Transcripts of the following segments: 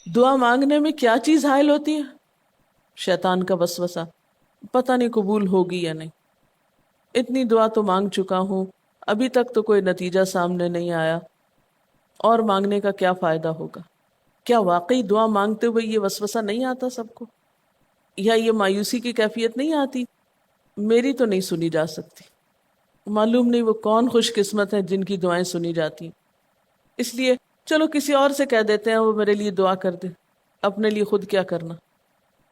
دعا مانگنے میں کیا چیز حائل ہوتی ہے؟ شیطان کا وسوسہ، پتہ نہیں قبول ہوگی یا نہیں، اتنی دعا تو مانگ چکا ہوں، ابھی تک تو کوئی نتیجہ سامنے نہیں آیا، اور مانگنے کا کیا فائدہ ہوگا؟ کیا واقعی دعا مانگتے ہوئے یہ وسوسہ نہیں آتا سب کو؟ یا یہ مایوسی کی کیفیت نہیں آتی، میری تو نہیں سنی جا سکتی، معلوم نہیں وہ کون خوش قسمت ہیں جن کی دعائیں سنی جاتی، اس لیے چلو کسی اور سے کہہ دیتے ہیں وہ میرے لیے دعا کر دے، اپنے لیے خود کیا کرنا۔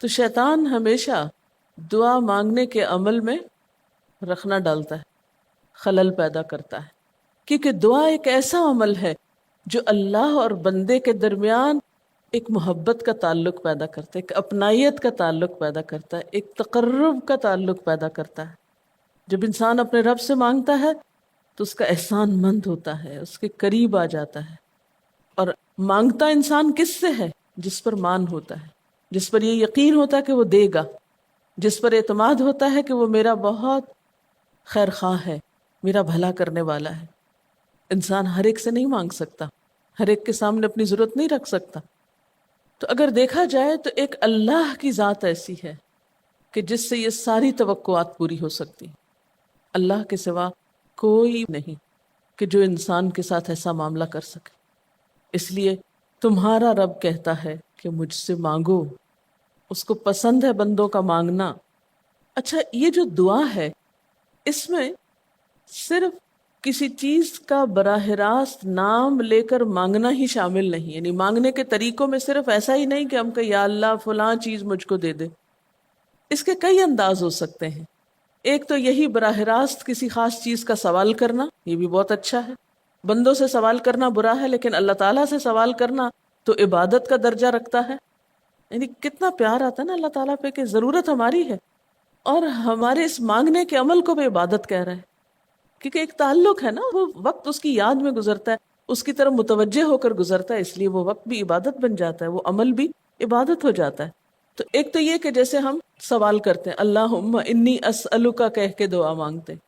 تو شیطان ہمیشہ دعا مانگنے کے عمل میں رخنا ڈالتا ہے، خلل پیدا کرتا ہے، کیونکہ دعا ایک ایسا عمل ہے جو اللہ اور بندے کے درمیان ایک محبت کا تعلق پیدا کرتا ہے، ایک اپنائیت کا تعلق پیدا کرتا ہے، ایک تقرب کا تعلق پیدا کرتا ہے۔ جب انسان اپنے رب سے مانگتا ہے تو اس کا احسان مند ہوتا ہے، اس کے قریب آ جاتا ہے، اور مانگتا انسان کس سے ہے؟ جس پر مان ہوتا ہے، جس پر یہ یقین ہوتا ہے کہ وہ دے گا، جس پر اعتماد ہوتا ہے کہ وہ میرا بہت خیر خواہ ہے، میرا بھلا کرنے والا ہے۔ انسان ہر ایک سے نہیں مانگ سکتا، ہر ایک کے سامنے اپنی ضرورت نہیں رکھ سکتا۔ تو اگر دیکھا جائے تو ایک اللہ کی ذات ایسی ہے کہ جس سے یہ ساری توقعات پوری ہو سکتی، اللہ کے سوا کوئی نہیں کہ جو انسان کے ساتھ ایسا معاملہ کر سکے۔ اس لیے تمہارا رب کہتا ہے کہ مجھ سے مانگو، اس کو پسند ہے بندوں کا مانگنا۔ اچھا، یہ جو دعا ہے اس میں صرف کسی چیز کا براہ راست نام لے کر مانگنا ہی شامل نہیں، یعنی مانگنے کے طریقوں میں صرف ایسا ہی نہیں کہ ہم کہ یا اللہ فلاں چیز مجھ کو دے دے۔ اس کے کئی انداز ہو سکتے ہیں۔ ایک تو یہی براہ راست کسی خاص چیز کا سوال کرنا، یہ بھی بہت اچھا ہے۔ بندوں سے سوال کرنا برا ہے، لیکن اللہ تعالیٰ سے سوال کرنا تو عبادت کا درجہ رکھتا ہے۔ یعنی کتنا پیار آتا ہے نا اللہ تعالیٰ پہ کہ ضرورت ہماری ہے اور ہمارے اس مانگنے کے عمل کو بھی عبادت کہہ رہا ہے، کیونکہ ایک تعلق ہے نا، وہ وقت اس کی یاد میں گزرتا ہے، اس کی طرف متوجہ ہو کر گزرتا ہے، اس لیے وہ وقت بھی عبادت بن جاتا ہے، وہ عمل بھی عبادت ہو جاتا ہے۔ تو ایک تو یہ کہ جیسے ہم سوال کرتے ہیں اللہم انی اسألک کہہ کے دعا مانگتے ہیں،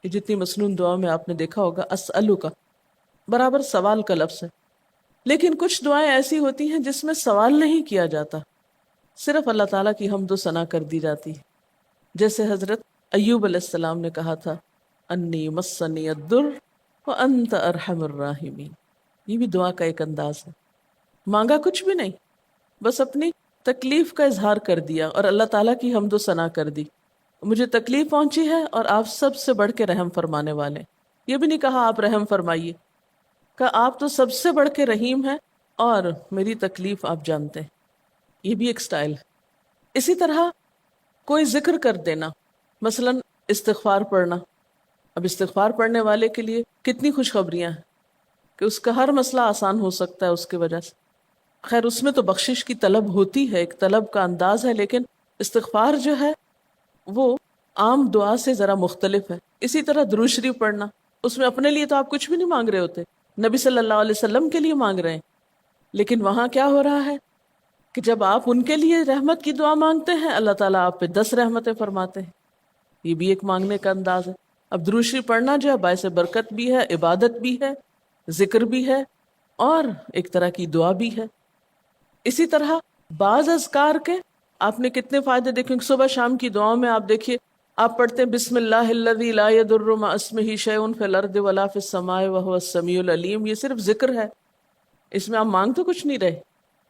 یہ جتنی مسنون دعا میں آپ نے دیکھا ہوگا اسألک برابر سوال کا لفظ ہے۔ لیکن کچھ دعائیں ایسی ہوتی ہیں جس میں سوال نہیں کیا جاتا، صرف اللہ تعالیٰ کی حمد و ثنا کر دی جاتی ہے، جیسے حضرت ایوب علیہ السلام نے کہا تھا انی مسنی الضر وانت ارحم الراحمین۔ یہ بھی دعا کا ایک انداز ہے، مانگا کچھ بھی نہیں، بس اپنی تکلیف کا اظہار کر دیا اور اللہ تعالیٰ کی حمد و ثنا کر دی، مجھے تکلیف پہنچی ہے اور آپ سب سے بڑھ کے رحم فرمانے والے۔ یہ بھی نہیں کہا آپ رحم فرمائیے، کہ آپ تو سب سے بڑھ کے رحیم ہیں اور میری تکلیف آپ جانتے ہیں۔ یہ بھی ایک سٹائل ہے۔ اسی طرح کوئی ذکر کر دینا، مثلا استغفار پڑھنا۔ اب استغفار پڑھنے والے کے لیے کتنی خوشخبریاں ہیں کہ اس کا ہر مسئلہ آسان ہو سکتا ہے اس کی وجہ سے۔ خیر اس میں تو بخشش کی طلب ہوتی ہے، ایک طلب کا انداز ہے، لیکن استغفار جو ہے وہ عام دعا سے ذرا مختلف ہے۔ اسی طرح درود شریف پڑھنا، اس میں اپنے لیے تو آپ کچھ بھی نہیں مانگ رہے ہوتے، نبی صلی اللہ علیہ وسلم کے لیے مانگ رہے ہیں، لیکن وہاں کیا ہو رہا ہے کہ جب آپ ان کے لیے رحمت کی دعا مانگتے ہیں اللہ تعالیٰ آپ پہ 10 رحمتیں فرماتے ہیں۔ یہ بھی ایک مانگنے کا انداز ہے۔ اب درود شریف پڑھنا جو ہے باعث برکت بھی ہے، عبادت بھی ہے، ذکر بھی ہے، اور ایک طرح کی دعا بھی ہے۔ اسی طرح بعض اذکار کے آپ نے کتنے فائدے دیکھیں، صبح شام کی دعاؤں میں آپ دیکھیے آپ پڑھتے ہیں بسم اللہ الذی لا یضر مع اسمہ شیء فی الارض ولا فی السماء وہو السمیع العلیم۔ یہ صرف ذکر ہے، اس میں آپ مانگ تو کچھ نہیں رہے،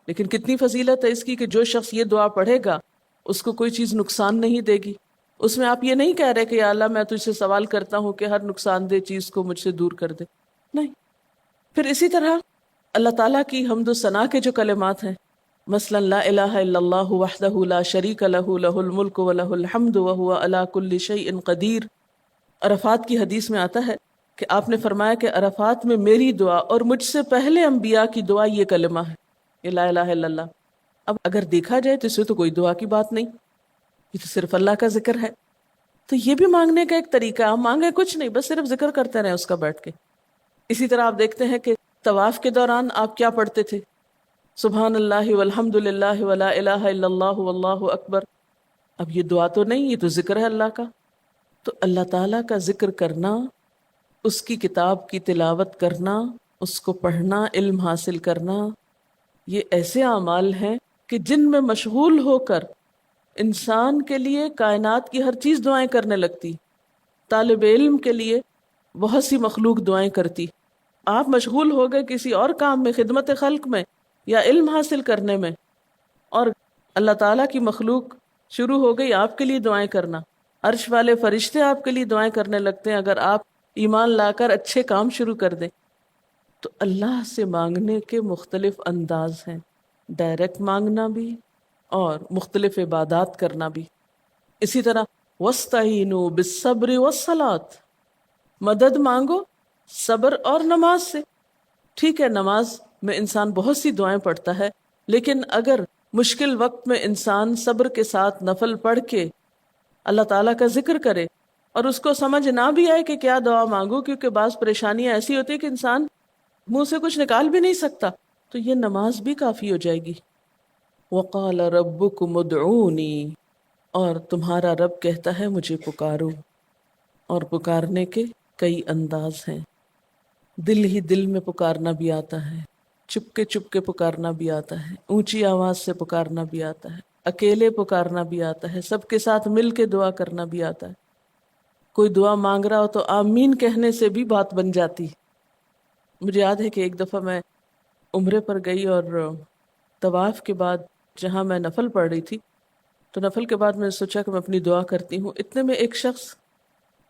لیکن کتنی فضیلت ہے اس کی کہ جو شخص یہ دعا پڑھے گا اس کو کوئی چیز نقصان نہیں دے گی۔ اس میں آپ یہ نہیں کہہ رہے کہ یا اللہ میں تجھ سے سوال کرتا ہوں کہ ہر نقصان دہ چیز کو مجھ سے دور کر دے، نہیں۔ پھر اسی طرح اللہ تعالیٰ کی حمد و ثنا کے جو کلمات ہیں، مثلا لا الہ الا اللہ وحدہ لا شریک لہ لہ الملک ولہ الحمد وہو علی کل شیء قدیر۔ عرفات کی حدیث میں آتا ہے کہ آپ نے فرمایا کہ عرفات میں میری دعا اور مجھ سے پہلے انبیاء کی دعا یہ کلمہ ہے، یہ لا الہ الا اللہ۔ اب اگر دیکھا جائے تو اس میں تو کوئی دعا کی بات نہیں، یہ تو صرف اللہ کا ذکر ہے۔ تو یہ بھی مانگنے کا ایک طریقہ، آپ مانگے کچھ نہیں، بس صرف ذکر کرتے رہیں اس کا بیٹھ کے۔ اسی طرح آپ دیکھتے ہیں کہ طواف کے دوران آپ کیا پڑھتے تھے، سبحان اللہ والحمد للہ ولا الہ الا اللہ واللہ اکبر۔ اب یہ دعا تو نہیں، یہ تو ذکر ہے اللہ کا۔ تو اللہ تعالیٰ کا ذکر کرنا، اس کی کتاب کی تلاوت کرنا، اس کو پڑھنا، علم حاصل کرنا، یہ ایسے اعمال ہیں کہ جن میں مشغول ہو کر انسان کے لیے کائنات کی ہر چیز دعائیں کرنے لگتی. طالب علم کے لیے بہت سی مخلوق دعائیں کرتی. آپ مشغول ہو گئے کسی اور کام میں، خدمت خلق میں یا علم حاصل کرنے میں، اور اللہ تعالیٰ کی مخلوق شروع ہو گئی آپ کے لیے دعائیں کرنا. عرش والے فرشتے آپ کے لیے دعائیں کرنے لگتے ہیں اگر آپ ایمان لا کر اچھے کام شروع کر دیں. تو اللہ سے مانگنے کے مختلف انداز ہیں، ڈائریکٹ مانگنا بھی اور مختلف عبادات کرنا بھی. اسی طرح وَاسْتَعِینُوا بِالصَّبْرِ وَالصَّلَاةِ، مدد مانگو صبر اور نماز سے. ٹھیک ہے، نماز میں انسان بہت سی دعائیں پڑھتا ہے، لیکن اگر مشکل وقت میں انسان صبر کے ساتھ نفل پڑھ کے اللہ تعالیٰ کا ذکر کرے اور اس کو سمجھ نہ بھی آئے کہ کیا دعا مانگو، کیونکہ بعض پریشانیاں ایسی ہوتی ہیں کہ انسان منہ سے کچھ نکال بھی نہیں سکتا، تو یہ نماز بھی کافی ہو جائے گی. وَقَالَ رَبُّكُمُ ادْعُونِي، اور تمہارا رب کہتا ہے مجھے پکارو. اور پکارنے کے کئی انداز ہیں. دل ہی دل میں پکارنا بھی آتا ہے، چپ کے پکارنا بھی آتا ہے، اونچی آواز سے پکارنا بھی آتا ہے، اکیلے پکارنا بھی آتا ہے، سب کے ساتھ مل کے دعا کرنا بھی آتا ہے. کوئی دعا مانگ رہا ہو تو آمین کہنے سے بھی بات بن جاتی. مجھے یاد ہے کہ ایک دفعہ میں عمرے پر گئی اور طواف کے بعد جہاں میں نفل پڑھ رہی تھی، تو نفل کے بعد میں نے سوچا کہ میں اپنی دعا کرتی ہوں. اتنے میں ایک شخص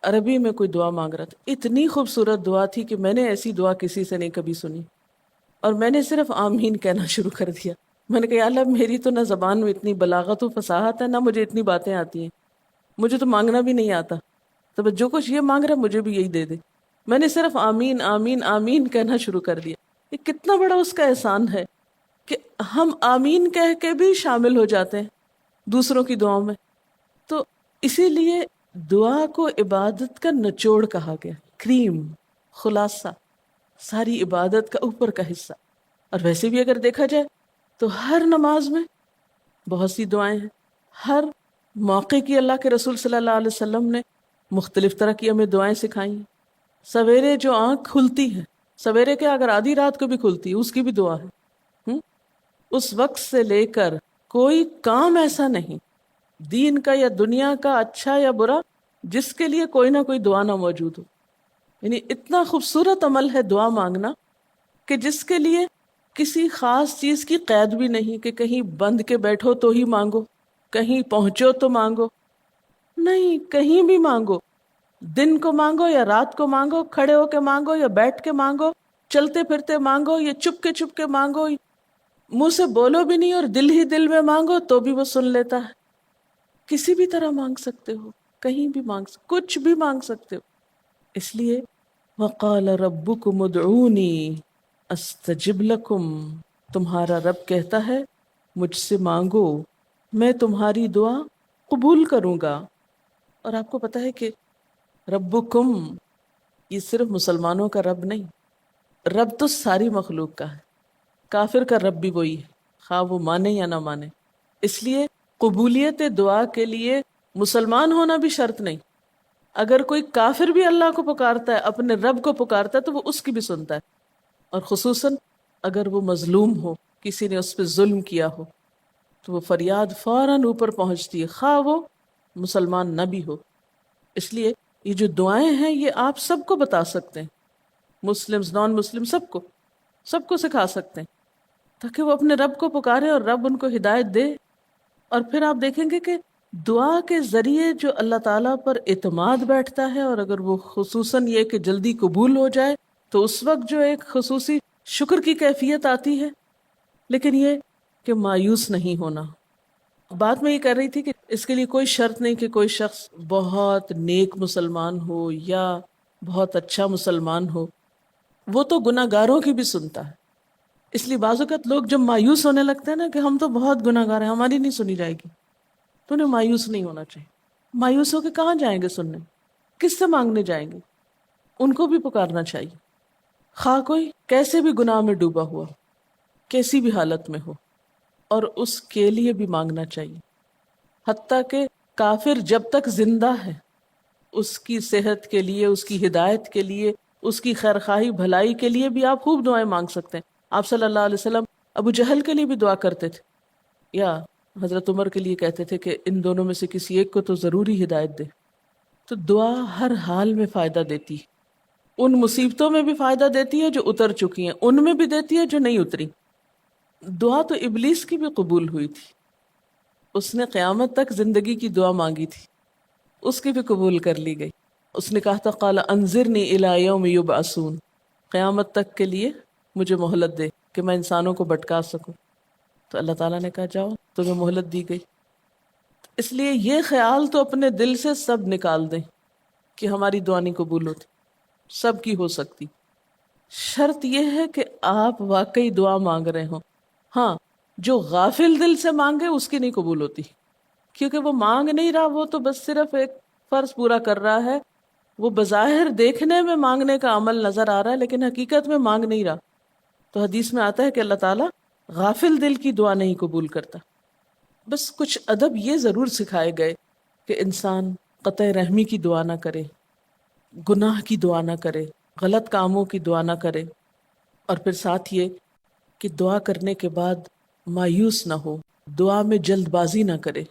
عربی میں کوئی دعا مانگ رہا تھا. اتنی خوبصورت دعا تھی کہ میں نے ایسی دعا کسی سے نہیں کبھی سنی، اور میں نے صرف آمین کہنا شروع کر دیا. میں نے کہا یا اللہ، میری تو نہ زبان میں اتنی بلاغت و فصاحت ہے، نہ مجھے اتنی باتیں آتی ہیں، مجھے تو مانگنا بھی نہیں آتا، تو بس جو کچھ یہ مانگ رہا ہے مجھے بھی یہی دے دے. میں نے صرف آمین آمین آمین کہنا شروع کر دیا. یہ کتنا بڑا اس کا احسان ہے کہ ہم آمین کہہ کے بھی شامل ہو جاتے ہیں دوسروں کی دعاؤں میں. تو اسی لیے دعا کو عبادت کا نچوڑ کہا گیا، کریم، خلاصہ، ساری عبادت کا اوپر کا حصہ. اور ویسے بھی اگر دیکھا جائے تو ہر نماز میں بہت سی دعائیں ہیں. ہر موقع کی اللہ کے رسول صلی اللہ علیہ وسلم نے مختلف طرح کی ہمیں دعائیں سکھائی ہیں. سویرے جو آنکھ کھلتی ہے، سویرے کے اگر آدھی رات کو بھی کھلتی ہے، اس کی بھی دعا ہے. اس وقت سے لے کر کوئی کام ایسا نہیں دین کا یا دنیا کا، اچھا یا برا، جس کے لیے کوئی نہ کوئی دعا نہ موجود ہو. یعنی اتنا خوبصورت عمل ہے دعا مانگنا کہ جس کے لیے کسی خاص چیز کی قید بھی نہیں کہ کہیں بند کے بیٹھو تو ہی مانگو، کہیں پہنچو تو مانگو. نہیں، کہیں بھی مانگو، دن کو مانگو یا رات کو مانگو، کھڑے ہو کے مانگو یا بیٹھ کے مانگو، چلتے پھرتے مانگو یا چپ کے مانگو، منہ سے بولو بھی نہیں اور دل ہی دل میں مانگو تو بھی وہ سن لیتا ہے. کسی بھی طرح مانگ سکتے ہو، کہیں بھی مانگ سکتے، کچھ بھی مانگ سکتے ہو. اس لیے وقال ربکم ادعونی استجب لکم، تمہارا رب کہتا ہے مجھ سے مانگو، میں تمہاری دعا قبول کروں گا. اور آپ کو پتہ ہے کہ ربکم یہ صرف مسلمانوں کا رب نہیں، رب تو ساری مخلوق کا ہے. کافر کا رب بھی وہی ہے، خواہ وہ مانے یا نہ مانے. اس لیے قبولیت دعا کے لیے مسلمان ہونا بھی شرط نہیں. اگر کوئی کافر بھی اللہ کو پکارتا ہے، اپنے رب کو پکارتا ہے، تو وہ اس کی بھی سنتا ہے. اور خصوصاً اگر وہ مظلوم ہو، کسی نے اس پہ ظلم کیا ہو، تو وہ فریاد فوراً اوپر پہنچتی ہے، خواہ وہ مسلمان نہ بھی ہو. اس لیے یہ جو دعائیں ہیں یہ آپ سب کو بتا سکتے ہیں، مسلم نان مسلم سب کو سکھا سکتے ہیں، تاکہ وہ اپنے رب کو پکارے اور رب ان کو ہدایت دے. اور پھر آپ دیکھیں گے کہ دعا کے ذریعے جو اللہ تعالیٰ پر اعتماد بیٹھتا ہے، اور اگر وہ خصوصاً یہ کہ جلدی قبول ہو جائے، تو اس وقت جو ایک خصوصی شکر کی کیفیت آتی ہے. لیکن یہ کہ مایوس نہیں ہونا. بات میں یہ کر رہی تھی کہ اس کے لیے کوئی شرط نہیں کہ کوئی شخص بہت نیک مسلمان ہو یا بہت اچھا مسلمان ہو، وہ تو گناہ گاروں کی بھی سنتا ہے. اس لیے بعض اوقات لوگ جب مایوس ہونے لگتے ہیں نا کہ ہم تو بہت گناہ گار ہیں، ہماری نہیں سنی جائے گی، تو انہیں مایوس نہیں ہونا چاہیے. مایوس ہو کے کہاں جائیں گے سننے؟ کس سے مانگنے جائیں گے؟ ان کو بھی پکارنا چاہیے، خواہ کوئی کیسے بھی گناہ میں ڈوبا ہوا، کیسی بھی حالت میں ہو، اور اس کے لیے بھی مانگنا چاہیے. حتیٰ کہ کافر جب تک زندہ ہے، اس کی صحت کے لیے، اس کی ہدایت کے لیے، اس کی خیرخواہی بھلائی کے لیے بھی آپ خوب دعائیں مانگ سکتے ہیں. آپ صلی اللہ علیہ وسلم ابو جہل کے لیے بھی دعا کرتے تھے، یا حضرت عمر کے لیے کہتے تھے کہ ان دونوں میں سے کسی ایک کو تو ضروری ہدایت دے۔ تو دعا ہر حال میں فائدہ دیتی ہے، ان مصیبتوں میں بھی فائدہ دیتی ہے جو اتر چکی ہیں، ان میں بھی دیتی ہے جو نہیں اتری۔ دعا تو ابلیس کی بھی قبول ہوئی تھی، اس نے قیامت تک زندگی کی دعا مانگی تھی، اس کی بھی قبول کر لی گئی۔ اس نے کہا تھا قال انظرنی الی یوم یبعثون، قیامت تک کے لیے مجھے مہلت دے کہ میں انسانوں کو بٹکا سکوں۔ تو اللہ تعالیٰ نے کہا جاؤ، تمہیں مہلت دی گئی۔ اس لیے یہ خیال تو اپنے دل سے سب نکال دیں کہ ہماری دعا نہیں قبول ہوتی، سب کی ہو سکتی، شرط یہ ہے کہ آپ واقعی دعا مانگ رہے ہوں۔ ہاں، جو غافل دل سے مانگے اس کی نہیں قبول ہوتی، کیونکہ وہ مانگ نہیں رہا، وہ تو بس صرف ایک فرض پورا کر رہا ہے، وہ بظاہر دیکھنے میں مانگنے کا عمل نظر آ رہا ہے لیکن حقیقت میں مانگ نہیں رہا۔ تو حدیث میں آتا ہے کہ اللہ تعالیٰ غافل دل کی دعا نہیں قبول کرتا۔ بس کچھ ادب یہ ضرور سکھائے گئے کہ انسان قطع رحمی کی دعا نہ کرے، گناہ کی دعا نہ کرے، غلط کاموں کی دعا نہ کرے، اور پھر ساتھ یہ کہ دعا کرنے کے بعد مایوس نہ ہو، دعا میں جلد بازی نہ کرے،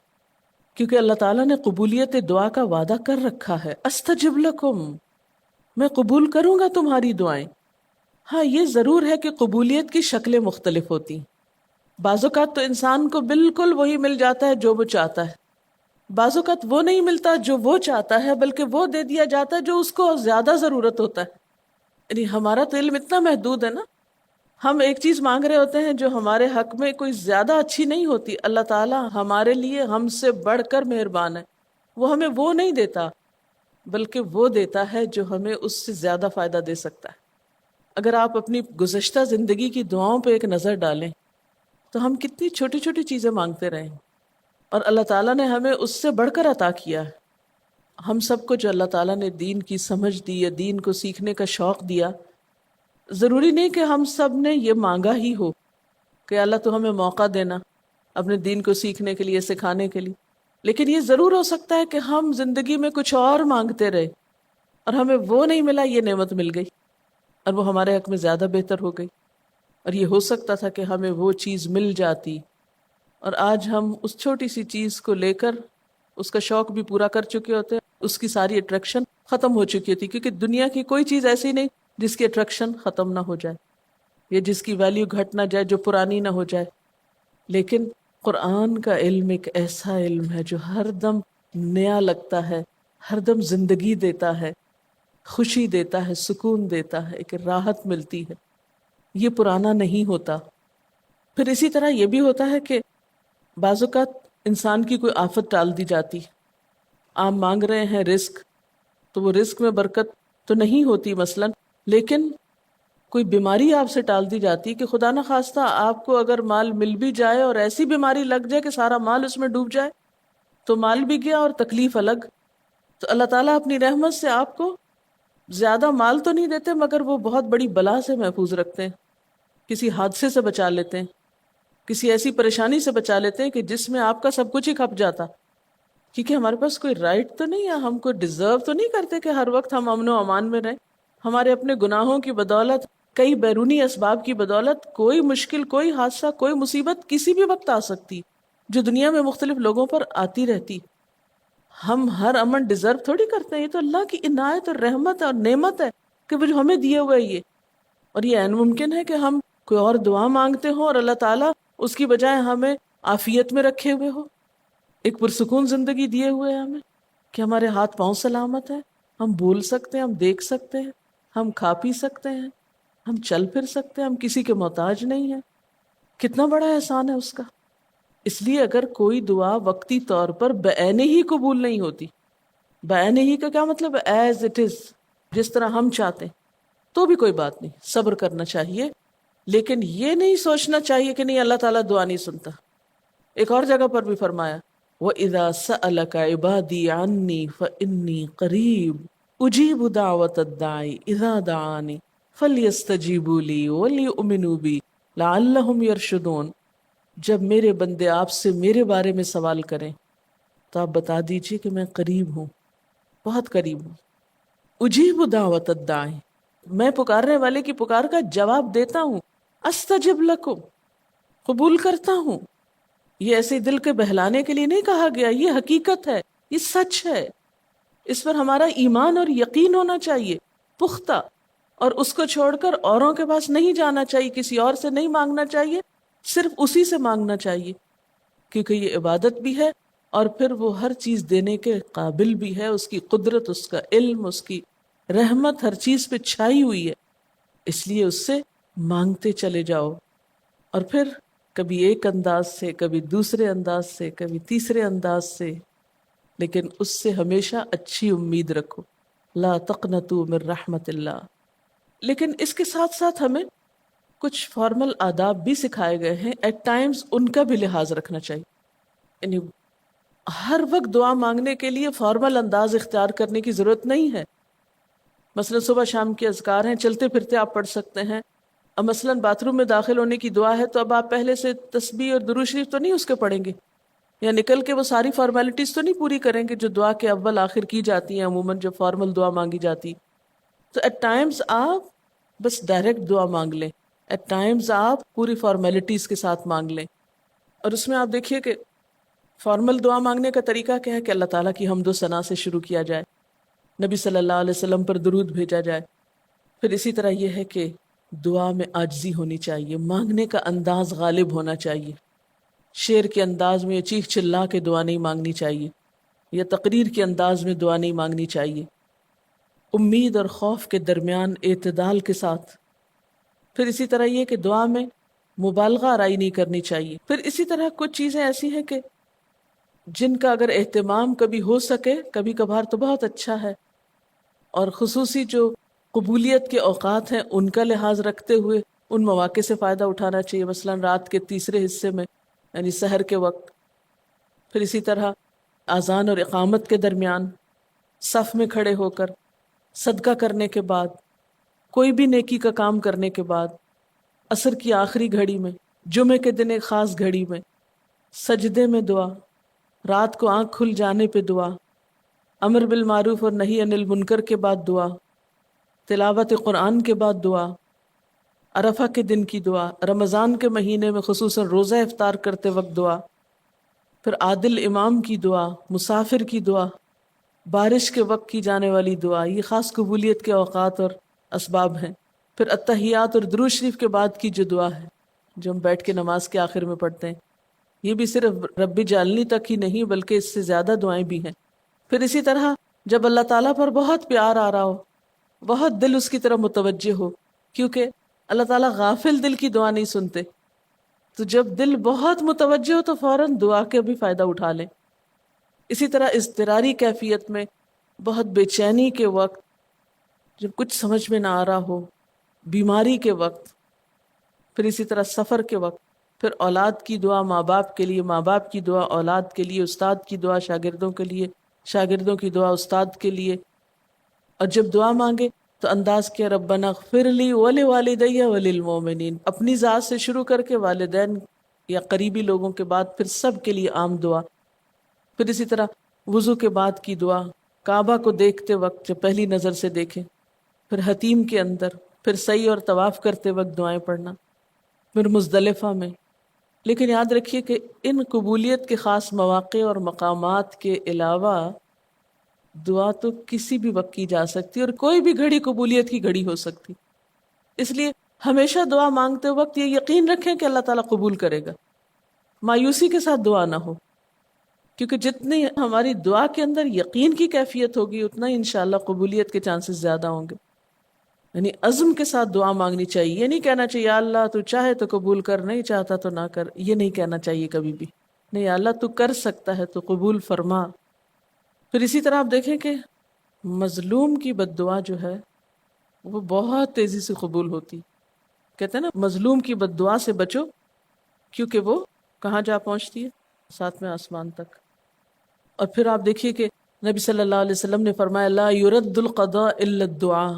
کیونکہ اللہ تعالیٰ نے قبولیت دعا کا وعدہ کر رکھا ہے۔ استجب لکم، میں قبول کروں گا تمہاری دعائیں۔ ہاں، یہ ضرور ہے کہ قبولیت کی شکلیں مختلف ہوتی ہیں۔ بعض اوقات تو انسان کو بالکل وہی مل جاتا ہے جو وہ چاہتا ہے، بعض اوقات وہ نہیں ملتا جو وہ چاہتا ہے، بلکہ وہ دے دیا جاتا ہے جو اس کو زیادہ ضرورت ہوتا ہے۔ یعنی ہمارا تو علم اتنا محدود ہے نا، ہم ایک چیز مانگ رہے ہوتے ہیں جو ہمارے حق میں کوئی زیادہ اچھی نہیں ہوتی، اللہ تعالیٰ ہمارے لیے ہم سے بڑھ کر مہربان ہے، وہ ہمیں وہ نہیں دیتا بلکہ وہ دیتا ہے جو ہمیں اس سے زیادہ فائدہ دے سکتا ہے۔ اگر آپ اپنی گزشتہ زندگی کی دعاؤں پہ ایک نظر ڈالیں تو ہم کتنی چھوٹی چھوٹی چیزیں مانگتے رہے ہیں، اور اللہ تعالیٰ نے ہمیں اس سے بڑھ کر عطا کیا ہے۔ ہم سب کو جو اللہ تعالیٰ نے دین کی سمجھ دی یا دین کو سیکھنے کا شوق دیا، ضروری نہیں کہ ہم سب نے یہ مانگا ہی ہو کہ اللہ تو ہمیں موقع دینا اپنے دین کو سیکھنے کے لیے، سکھانے کے لیے، لیکن یہ ضرور ہو سکتا ہے کہ ہم زندگی میں کچھ اور مانگتے رہے اور ہمیں وہ نہیں ملا، یہ نعمت مل گئی اور وہ ہمارے حق میں زیادہ بہتر ہو گئی، اور یہ ہو سکتا تھا کہ ہمیں وہ چیز مل جاتی، اور آج ہم اس چھوٹی سی چیز کو لے کر اس کا شوق بھی پورا کر چکے ہوتے ہیں، اس کی ساری اٹریکشن ختم ہو چکی ہوتی، کیونکہ دنیا کی کوئی چیز ایسی نہیں جس کی اٹریکشن ختم نہ ہو جائے یا جس کی ویلیو گھٹ نہ جائے، جو پرانی نہ ہو جائے۔ لیکن قرآن کا علم ایک ایسا علم ہے جو ہر دم نیا لگتا ہے، ہر دم زندگی دیتا ہے، خوشی دیتا ہے، سکون دیتا ہے، ایک راحت ملتی ہے، یہ پرانا نہیں ہوتا۔ پھر اسی طرح یہ بھی ہوتا ہے کہ بعض اوقات انسان کی کوئی آفت ٹال دی جاتی، آپ مانگ رہے ہیں رزق، تو وہ رزق میں برکت تو نہیں ہوتی مثلاً، لیکن کوئی بیماری آپ سے ٹال دی جاتی کہ خدا نخواستہ آپ کو اگر مال مل بھی جائے اور ایسی بیماری لگ جائے کہ سارا مال اس میں ڈوب جائے، تو مال بھی گیا اور تکلیف الگ۔ تو اللہ تعالیٰ اپنی رحمت سے آپ کو زیادہ مال تو نہیں دیتے، مگر وہ بہت بڑی بلا سے محفوظ رکھتے ہیں، کسی حادثے سے بچا لیتے ہیں، کسی ایسی پریشانی سے بچا لیتے ہیں کہ جس میں آپ کا سب کچھ ہی کھپ جاتا، کیونکہ ہمارے پاس کوئی رائٹ تو نہیں ہے، ہم کو ڈیزرو تو نہیں کرتے کہ ہر وقت ہم امن و امان میں رہیں۔ ہمارے اپنے گناہوں کی بدولت، کئی بیرونی اسباب کی بدولت کوئی مشکل، کوئی حادثہ، کوئی مصیبت کسی بھی وقت آ سکتی، جو دنیا میں مختلف لوگوں پر آتی رہتی۔ ہم ہر امن ڈیزرو تھوڑی کرتے ہیں، یہ تو اللہ کی عنایت اور رحمت اور نعمت ہے کہ وہ جو ہمیں دیے ہوئے یہ، اور یہ عین ممکن ہے کہ ہم کوئی اور دعا مانگتے ہوں اور اللہ تعالیٰ اس کی بجائے ہمیں عافیت میں رکھے ہوئے ہو، ایک پرسکون زندگی دیے ہوئے ہیں ہمیں، کہ ہمارے ہاتھ پاؤں سلامت ہیں، ہم بول سکتے ہیں، ہم دیکھ سکتے ہیں، ہم کھا پی سکتے ہیں، ہم چل پھر سکتے ہیں، ہم کسی کے محتاج نہیں ہیں۔ کتنا بڑا احسان ہے اس کا۔ اس لیے اگر کوئی دعا وقتی طور پر بعین ہی قبول نہیں ہوتی، بعین ہی کا کیا مطلب ہے؟ ایز اٹ از، جس طرح ہم چاہتے ہیں، تو بھی کوئی بات نہیں، صبر کرنا چاہیے، لیکن یہ نہیں سوچنا چاہیے کہ نہیں اللہ تعالیٰ دعا نہیں سنتا۔ ایک اور جگہ پر بھی فرمایا وَإِذَا سَأَلَكَ عِبَادِي عَنِّي فَإِنِّي قَرِيبٌ أُجِيبُ دَعْوَةَ الدَّاعِ إِذَا دَعَانِ فَلْيَسْتَجِيبُوا لِي وَلْيُؤْمِنُوا بِي لَعَلَّهُمْ يَرْشُدُونَ۔ جب میرے بندے آپ سے میرے بارے میں سوال کریں تو آپ بتا دیجئے کہ میں قریب ہوں، بہت قریب ہوں۔ اجیب دعوت الداعی، میں پکارنے والے کی پکار کا جواب دیتا ہوں۔ استجب لکم، قبول کرتا ہوں. یہ ایسے دل کے بہلانے کے لیے نہیں کہا گیا، یہ حقیقت ہے، یہ سچ ہے. اس پر ہمارا ایمان اور یقین ہونا چاہیے پختہ، اور اس کو چھوڑ کر اوروں کے پاس نہیں جانا چاہیے، کسی اور سے نہیں مانگنا چاہیے، صرف اسی سے مانگنا چاہیے، کیونکہ یہ عبادت بھی ہے اور پھر وہ ہر چیز دینے کے قابل بھی ہے. اس کی قدرت، اس کا علم، اس کی رحمت ہر چیز پہ چھائی ہوئی ہے. اس لیے اس سے مانگتے چلے جاؤ، اور پھر کبھی ایک انداز سے، کبھی دوسرے انداز سے، کبھی تیسرے انداز سے، لیکن اس سے ہمیشہ اچھی امید رکھو. لا تقنطوا من رحمت اللہ. لیکن اس کے ساتھ ساتھ ہمیں کچھ فارمل آداب بھی سکھائے گئے ہیں. ایٹ ٹائمز ان کا بھی لحاظ رکھنا چاہیے. یعنی ہر وقت دعا مانگنے کے لیے فارمل انداز اختیار کرنے کی ضرورت نہیں ہے. مثلا صبح شام کے اذکار ہیں، چلتے پھرتے آپ پڑھ سکتے ہیں. اب مثلا باتھ روم میں داخل ہونے کی دعا ہے تو اب آپ پہلے سے تسبیح اور درود شریف تو نہیں اس کے پڑھیں گے، یا نکل کے وہ ساری فارمیلٹیز تو نہیں پوری کریں گے جو دعا کے اول آخر کی جاتی ہیں عموماً، جو فارمل دعا مانگی جاتی. تو ایٹ ٹائمز آپ بس ڈائریکٹ دعا مانگ لیں، ایٹ ٹائمز آپ پوری فارمیلٹیز کے ساتھ مانگ لیں. اور اس میں آپ دیکھیے کہ فارمل دعا مانگنے کا طریقہ کیا ہے کہ اللہ تعالیٰ کی حمد و ثنا سے شروع کیا جائے، نبی صلی اللہ علیہ وسلم پر درود بھیجا جائے. پھر اسی طرح یہ ہے کہ دعا میں عاجزی ہونی چاہیے، مانگنے کا انداز غالب ہونا چاہیے. شعر کے انداز میں چیخ چلا کے دعا نہیں مانگنی چاہیے، یا تقریر کے انداز میں دعا نہیں مانگنی چاہیے. امید اور خوف کے درمیان اعتدال کے ساتھ. پھر اسی طرح یہ کہ دعا میں مبالغہ آرائی نہیں کرنی چاہیے. پھر اسی طرح کچھ چیزیں ایسی ہیں کہ جن کا اگر اہتمام کبھی ہو سکے، کبھی کبھار تو بہت اچھا ہے، اور خصوصی جو قبولیت کے اوقات ہیں ان کا لحاظ رکھتے ہوئے ان مواقع سے فائدہ اٹھانا چاہیے. مثلا رات کے تیسرے حصے میں، یعنی سحر کے وقت. پھر اسی طرح اذان اور اقامت کے درمیان، صف میں کھڑے ہو کر، صدقہ کرنے کے بعد، کوئی بھی نیکی کا کام کرنے کے بعد، عصر کی آخری گھڑی میں، جمعے کے دن ایک خاص گھڑی میں، سجدے میں دعا، رات کو آنکھ کھل جانے پہ دعا، امر بالمعروف اور نہی عن المنکر کے بعد دعا، تلاوت قرآن کے بعد دعا، عرفہ کے دن کی دعا، رمضان کے مہینے میں خصوصاً روزہ افطار کرتے وقت دعا، پھر عادل امام کی دعا، مسافر کی دعا، بارش کے وقت کی جانے والی دعا. یہ خاص قبولیت کے اوقات اور اسباب ہیں. پھر التحیات اور درود شریف کے بعد کی جو دعا ہے جو ہم بیٹھ کے نماز کے آخر میں پڑھتے ہیں، یہ بھی صرف رب جعلنی تک ہی نہیں بلکہ اس سے زیادہ دعائیں بھی ہیں. پھر اسی طرح جب اللہ تعالیٰ پر بہت پیار آ رہا ہو، بہت دل اس کی طرف متوجہ ہو، کیونکہ اللہ تعالیٰ غافل دل کی دعا نہیں سنتے، تو جب دل بہت متوجہ ہو تو فوراً دعا کے بھی فائدہ اٹھا لیں. اسی طرح اضطراری کیفیت میں، بہت بے چینی کے وقت، جب کچھ سمجھ میں نہ آ رہا ہو، بیماری کے وقت، پھر اسی طرح سفر کے وقت، پھر اولاد کی دعا ماں باپ کے لیے، ماں باپ کی دعا اولاد کے لیے، استاد کی دعا شاگردوں کے لیے، شاگردوں کی دعا استاد کے لیے. اور جب دعا مانگے تو انداز کیا ربنا اغفر لی ولوالدی وللمؤمنین، اپنی ذات سے شروع کر کے والدین یا قریبی لوگوں کے بعد پھر سب کے لیے عام دعا. پھر اسی طرح وضو کے بعد کی دعا، کعبہ کو دیکھتے وقت جب پہلی نظر سے دیکھیں، پھر حتیم کے اندر، پھر سعی اور طواف کرتے وقت دعائیں پڑھنا، پھر مزدلفہ میں. لیکن یاد رکھیے کہ ان قبولیت کے خاص مواقع اور مقامات کے علاوہ دعا تو کسی بھی وقت کی جا سکتی اور کوئی بھی گھڑی قبولیت کی گھڑی ہو سکتی. اس لیے ہمیشہ دعا مانگتے وقت یہ یقین رکھیں کہ اللہ تعالیٰ قبول کرے گا. مایوسی کے ساتھ دعا نہ ہو، کیونکہ جتنی ہماری دعا کے اندر یقین کی کیفیت ہوگی اتنا ہی انشاءاللہ قبولیت کے چانسز زیادہ ہوں گے. یعنی عزم کے ساتھ دعا مانگنی چاہیے. یہ نہیں کہنا چاہیے یا اللہ تو چاہے تو قبول کر، نہیں چاہتا تو نہ کر. یہ نہیں کہنا چاہیے کبھی بھی. نہیں، یا اللہ تو کر سکتا ہے تو قبول فرما. پھر اسی طرح آپ دیکھیں کہ مظلوم کی بد دعا جو ہے وہ بہت تیزی سے قبول ہوتی. کہتے ہیں نا مظلوم کی بد دعا سے بچو کیونکہ وہ کہاں جا پہنچتی ہے؟ ساتویں آسمان تک. اور پھر آپ دیکھیے کہ نبی صلی اللہ علیہ وسلم نے فرمایا لا يرد القضاء الا الدعاء،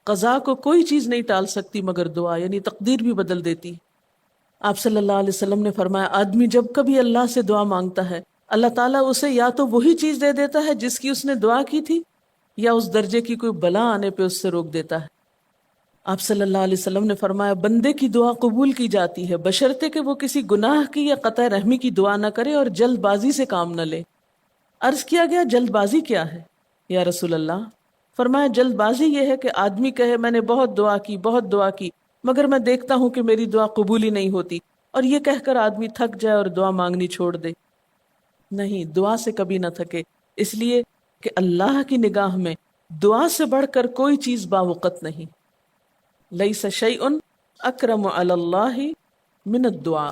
قضاء کو کوئی چیز نہیں ٹال سکتی مگر دعا، یعنی تقدیر بھی بدل دیتی. آپ صلی اللہ علیہ وسلم نے فرمایا آدمی جب کبھی اللہ سے دعا مانگتا ہے اللہ تعالیٰ اسے یا تو وہی چیز دے دیتا ہے جس کی اس نے دعا کی تھی، یا اس درجے کی کوئی بلا آنے پہ اس سے روک دیتا ہے. آپ صلی اللہ علیہ وسلم نے فرمایا بندے کی دعا قبول کی جاتی ہے بشرطے کہ وہ کسی گناہ کی یا قطع رحمی کی دعا نہ کرے اور جلد بازی سے کام نہ لے۔ عرض کیا گیا جلد بازی کیا ہے یا رسول اللہ؟ فرمایا جلد بازی یہ ہے کہ آدمی کہے میں نے بہت دعا کی مگر میں دیکھتا ہوں کہ میری دعا قبول ہی نہیں ہوتی، اور یہ کہہ کر آدمی تھک جائے اور دعا مانگنی چھوڑ دے۔ نہیں، دعا سے کبھی نہ تھکے، اس لیے کہ اللہ کی نگاہ میں دعا سے بڑھ کر کوئی چیز باوقت نہیں۔ لیس شیء اکرم علی اللہ من الدعاء۔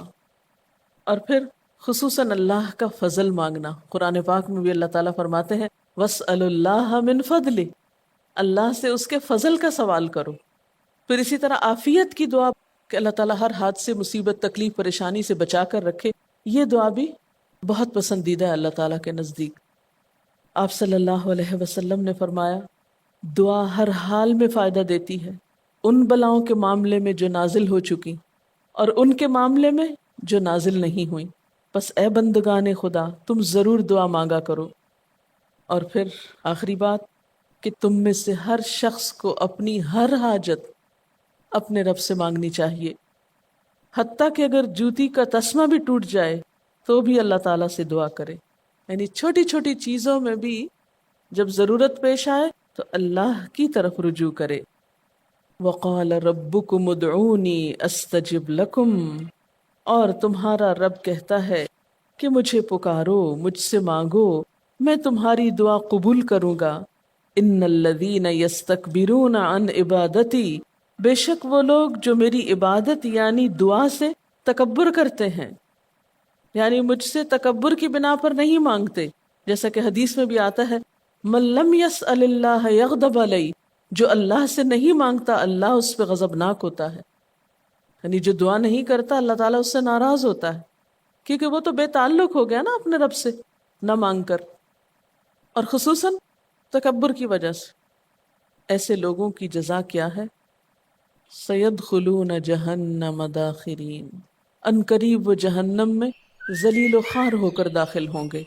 اور پھر خصوصاً اللہ کا فضل مانگنا، قرآن پاک میں بھی اللہ تعالیٰ فرماتے ہیں وَاسْأَلُوا اللَّهَ مِنْ فَضْلِهِ، اللہ سے اس کے فضل کا سوال کرو۔ پھر اسی طرح عافیت کی دعا کہ اللہ تعالیٰ ہر حادثے مصیبت تکلیف پریشانی سے بچا کر رکھے، یہ دعا بھی بہت پسندیدہ ہے اللہ تعالیٰ کے نزدیک۔ آپ صلی اللہ علیہ وسلم نے فرمایا دعا ہر حال میں فائدہ دیتی ہے، ان بلاؤں کے معاملے میں جو نازل ہو چکی اور ان کے معاملے میں جو نازل نہیں ہوئیں۔ بس اے بندگان خدا تم ضرور دعا مانگا کرو۔ اور پھر آخری بات کہ تم میں سے ہر شخص کو اپنی ہر حاجت اپنے رب سے مانگنی چاہیے، حتیٰ کہ اگر جوتی کا تسمہ بھی ٹوٹ جائے تو بھی اللہ تعالیٰ سے دعا کرے۔ یعنی چھوٹی چھوٹی چیزوں میں بھی جب ضرورت پیش آئے تو اللہ کی طرف رجوع کرے۔ وَقَالَ رَبُّكُمُ ادْعُونِي أَسْتَجِبْ لَكُمْ، اور تمہارا رب کہتا ہے کہ مجھے پکارو، مجھ سے مانگو، میں تمہاری دعا قبول کروں گا۔ ان الذین یستکبرون عن عبادتی، بے شک وہ لوگ جو میری عبادت یعنی دعا سے تکبر کرتے ہیں، یعنی مجھ سے تکبر کی بنا پر نہیں مانگتے، جیسا کہ حدیث میں بھی آتا ہے من لم یسأل اللہ یغضب علیہ، جو اللہ سے نہیں مانگتا اللہ اس پہ غضبناک ہوتا ہے۔ یعنی جو دعا نہیں کرتا اللہ تعالیٰ اس سے ناراض ہوتا ہے، کیونکہ وہ تو بے تعلق ہو گیا نا اپنے رب سے نہ مانگ کر، اور خصوصاً تکبر کی وجہ سے۔ ایسے لوگوں کی جزا کیا ہے؟ سیدخلون جہنم داخرین، ان قریب وہ جہنم میں ذلیل و خوار ہو کر داخل ہوں گے۔